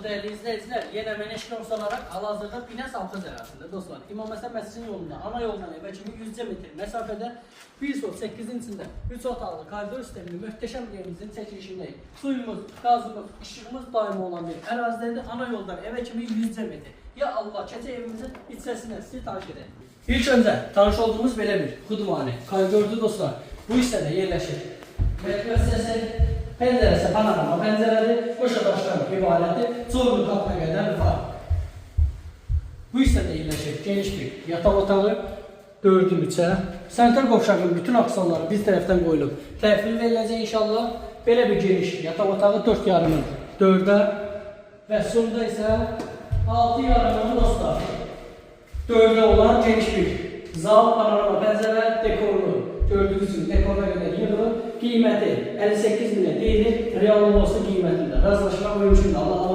Değerli izleyiciler, yine Meneşkir olarak hal-hazırda Pines Halkız arasında dostlar. İmam Hasan Mescidinin yolunda, ana yoldan eve kimi 100 metre mesafede 1 sol 8'in içinde 3 otaqlı koridor sistemli möhtəşəm yerimizin çəkilişindeyiz. Suyumuz, gazımız, ışığımız daimi olan bir ərazidə ana yoldan eve kimi 100 metre. Ya Allah, keçə evimizin içərisinə sizi tanış edək. İlk öncə tanış olduğumuz belə bir xudmani koridordur dostlar. Bu hissədə yerləşir. Müəssəsə pəncərəsi panorama pəncərədir, qoşa daşdan ibarətdir, zorlu qapına qədər var. Bu hissədə yerləşir geniş bir yataq otağı, 4'ün 3'ə. Sanitar qovşağın bütün aksanları biz tərəfdən qoyulub təhvil veriləcək inşallah. Belə bir geniş yataq otağı 4,5'ın 4'ə və sonda isə 6,5'ın dostlar 4'ə olan geniş bir zal, panorama pəncərə, dekorlu. Gördüğünüz gibi dekoruna qədər yığılıb, qiyməti 58 minə deyilir, real olması qiymətində. Razılaşma mümkündür, Allah da